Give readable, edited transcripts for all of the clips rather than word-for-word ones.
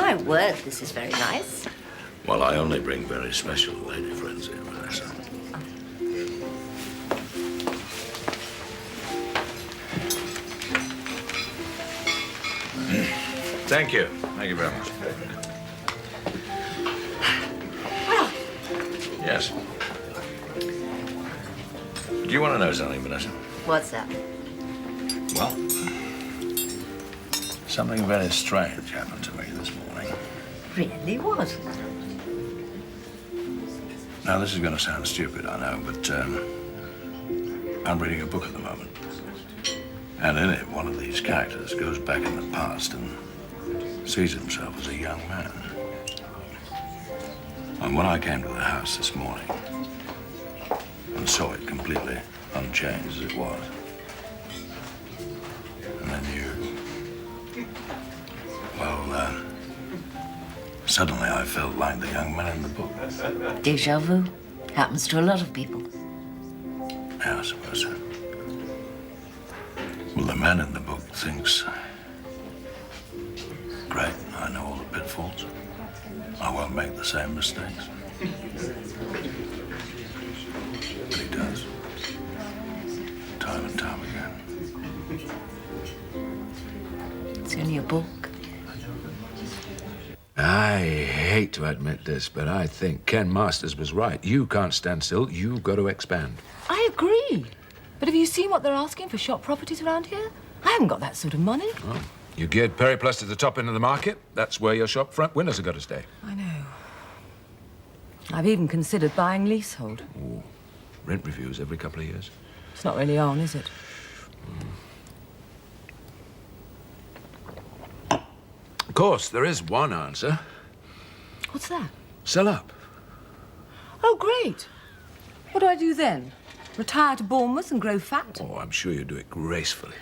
My word, this is very nice. Well, I only bring very special lady friends here, Vanessa. Thank you. Thank you very much. Well. Yes. Do you want to know something, Vanessa? What's that? Well, something very strange happened to me this morning. Really? What? Now, this is going to sound stupid, I know, but I'm reading a book at the moment. And in it, one of these characters goes back in the past and sees himself as a young man. And when I came to the house this morning and saw it completely unchanged as it was, and then well, suddenly I felt like the young man in the book. Déjà vu. Happens to a lot of people. Yeah, I suppose so. Well, the man in the book thinks, great, I know all the pitfalls. I won't make the same mistakes. But he does. Time and time again. It's only a book. I hate to admit this, but I think Ken Masters was right. You can't stand still. You've got to expand. I agree. But have you seen what they're asking for shop properties around here? I haven't got that sort of money. Oh, you geared Periplus to the top end of the market. That's where your shop front windows have got to stay. I know. I've even considered buying leasehold. Ooh, rent reviews every couple of years. It's not really on, is it? Of course, there is one answer. What's that? Sell up. Oh, great. What do I do then? Retire to Bournemouth and grow fat? Oh, I'm sure you do it gracefully.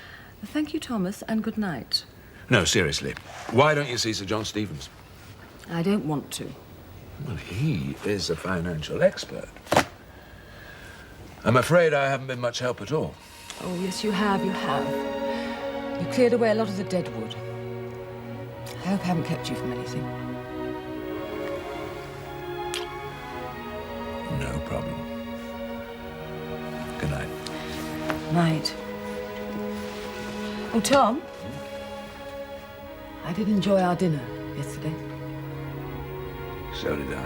Thank you, Thomas, and good night. No, seriously. Why don't you see Sir John Stevens? I don't want to. Well, he is a financial expert. I'm afraid I haven't been much help at all. Oh, yes, you have, you have. You cleared away a lot of the dead wood. I hope I haven't kept you from anything. No problem. Good night. Night. Oh, Tom. I did enjoy our dinner yesterday. So did I.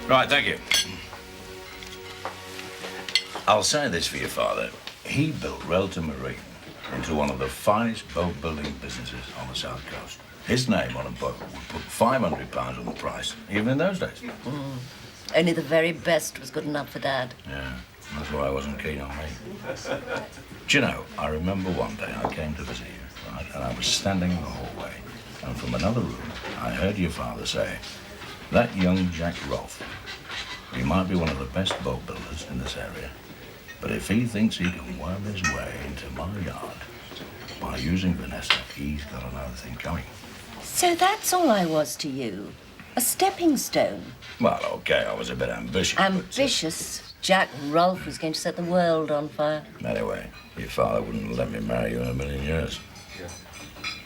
Right, thank you. I'll say this for your father. He built Relta Marine into one of the finest boat-building businesses on the South Coast. His name on a boat would put £500 on the price, even in those days. Only the very best was good enough for Dad. Yeah, that's why I wasn't keen on me. Do you know, I remember one day I came to visit you, right, and I was standing in the hallway, and from another room, I heard your father say, that young Jack Rolfe, he might be one of the best boat builders in this area, but if he thinks he can worm his way into my yard by using Vanessa, he's got another thing coming. So that's all I was to you? A stepping stone? Well, okay, I was a bit ambitious. Ambitious? Jack Rolfe was going to set the world on fire. But, anyway, your father wouldn't let me marry you in a million years.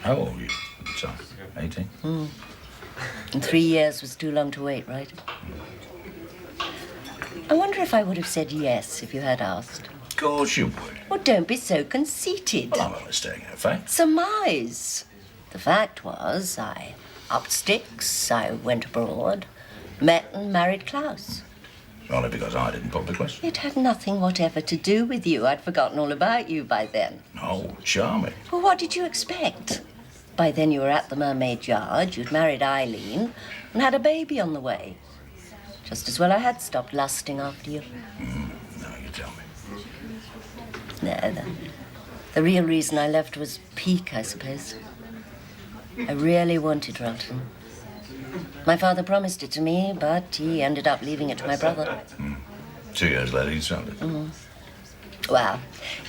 How old are you? So, 18? And 3 years was too long to wait, right? I wonder if I would have said yes if you had asked. Of course you would. Well, don't be so conceited. Well, I'm only stating a fact. Surmise. The fact was, I upped sticks, I went abroad, met and married Klaus. Only because I didn't put the question. It had nothing whatever to do with you. I'd forgotten all about you by then. Oh, charming. Well, what did you expect? By then you were at the Mermaid Yard, you'd married Eileen, and had a baby on the way. Just as well I had stopped lusting after you. Now you tell me. No, the real reason I left was pique, I suppose. I really wanted Rolton. My father promised it to me, but he ended up leaving it to my brother. 2 years later, he sold it. Well,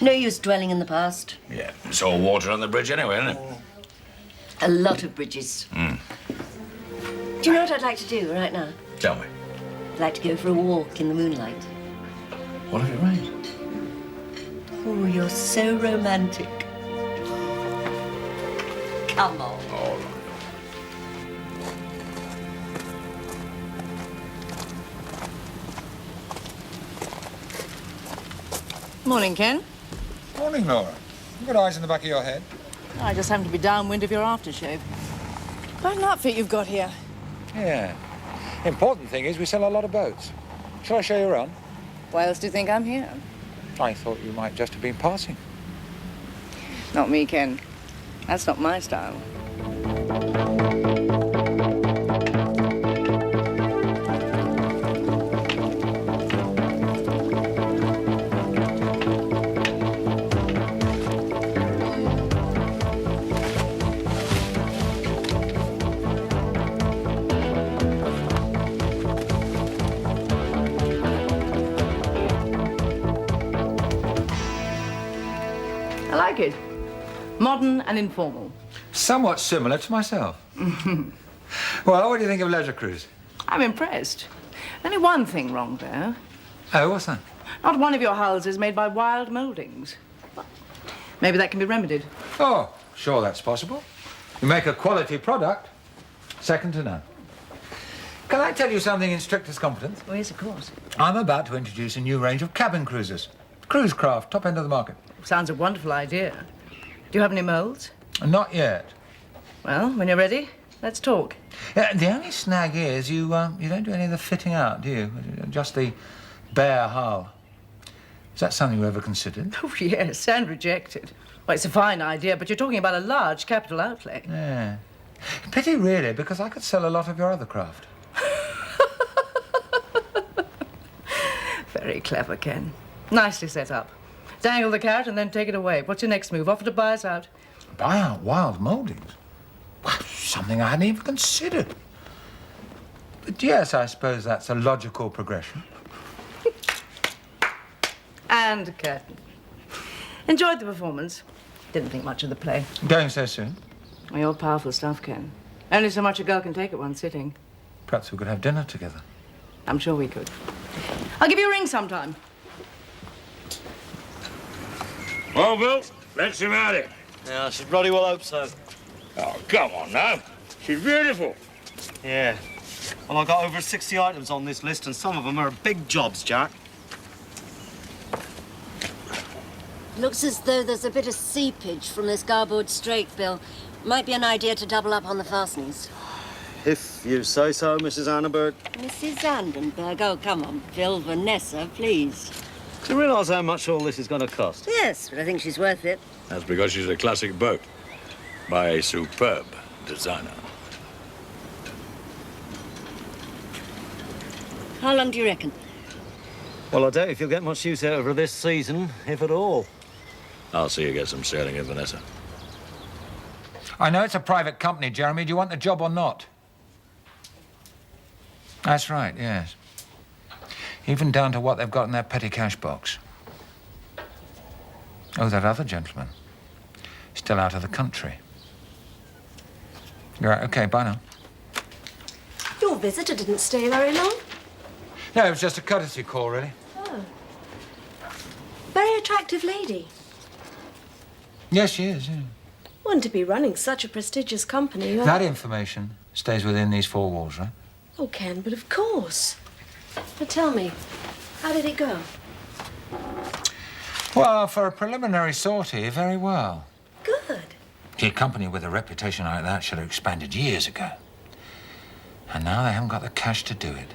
no use dwelling in the past. Yeah, it's all water on the bridge anyway, isn't it? A lot of bridges. Do you know what I'd like to do right now? Tell me. I'd like to go for a walk in the moonlight. What if it rains? Oh, you're so romantic. Come on. All right. Morning, Ken. Morning, Laura. You've got eyes in the back of your head. I just happen to be downwind of your aftershave. Quite an outfit you've got here. Yeah. Important thing is we sell a lot of boats. Shall I show you around? Why else do you think I'm here? I thought you might just have been passing. Not me, Ken. That's not my style. I like it. Modern and informal. Somewhat similar to myself. Well, what do you think of leisure cruise? I'm impressed. Only one thing wrong, though. Oh, what's that? Not one of your hulls is made by wild mouldings. Maybe that can be remedied. Oh, sure, that's possible. You make a quality product, second to none. Can I tell you something in strictest confidence? Oh, yes, of course. I'm about to introduce a new range of cabin cruisers. Cruise craft, top end of the market. Sounds a wonderful idea. Do you have any moulds? Not yet. Well, when you're ready, let's talk. The only snag is you don't do any of the fitting out, do you? Just the bare hull. Is that something you ever considered? Oh, yes, and rejected. Well, it's a fine idea, but you're talking about a large capital outlay. Yeah. Pity, really, because I could sell a lot of your other craft. Very clever, Ken. Nicely set up. Dangle the carrot and then take it away. What's your next move? Offer to buy us out? Buy out wild mouldings? Well, something I hadn't even considered. But yes, I suppose that's a logical progression. And a curtain. Enjoyed the performance. Didn't think much of the play. Going so soon? Well, you're powerful stuff, Ken. Only so much a girl can take at one sitting. Perhaps we could have dinner together. I'm sure we could. I'll give you a ring sometime. Well, Bill, let's him at it. Yeah, I should bloody well hope so. Oh, come on now. She's beautiful. Yeah. Well, I've got over 60 items on this list, and some of them are big jobs, Jack. Looks as though there's a bit of seepage from this garboard strake, Bill. Might be an idea to double up on the fastenings. If you say so, Mrs. Annenberg. Mrs. Vandenberg, oh, come on, Bill. Vanessa, please. Do you realise how much all this is going to cost? Yes, but I think she's worth it. That's because she's a classic boat by a superb designer. How long do you reckon? Well, I doubt if you'll get much use out of her this season, if at all. I'll see you get some sailing in Vanessa. I know it's a private company, Jeremy. Do you want the job or not? That's right, yes. Even down to what they've got in their petty cash box. Oh, that other gentleman. Still out of the country. You're right, okay, bye now. Your visitor didn't stay very long. No, it was just a courtesy call, really. Oh. Very attractive lady. Yes, she is, yeah. One to be running such a prestigious company. That information stays within these four walls, right? Oh, Ken, but of course. But tell me, how did it go? Well, for a preliminary sortie, very well. Good. See, a company with a reputation like that should have expanded years ago. And now they haven't got the cash to do it.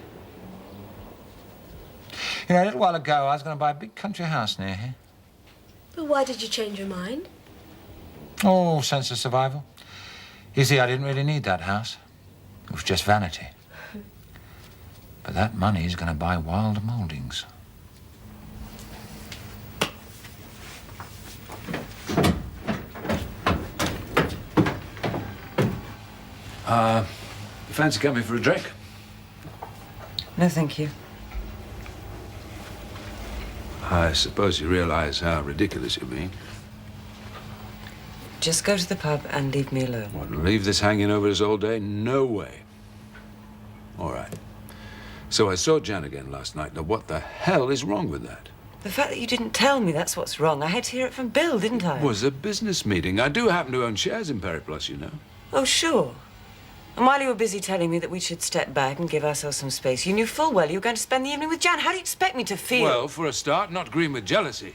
You know, a little while ago, I was going to buy a big country house near here. But why did you change your mind? Oh, sense of survival. You see, I didn't really need that house. It was just vanity. But that money is going to buy wild mouldings. You fancy coming for a drink? No, thank you. I suppose you realize how ridiculous you're being. Just go to the pub and leave me alone. What, leave this hanging over us all day? No way. All right. So I saw Jan again last night. Now, what the hell is wrong with that? The fact that you didn't tell me, that's what's wrong. I had to hear it from Bill, didn't I? It was a business meeting. I do happen to own shares in Periplus, you know. Oh, sure. And while you were busy telling me that we should step back and give ourselves some space, you knew full well you were going to spend the evening with Jan. How do you expect me to feel? Well, for a start, not green with jealousy.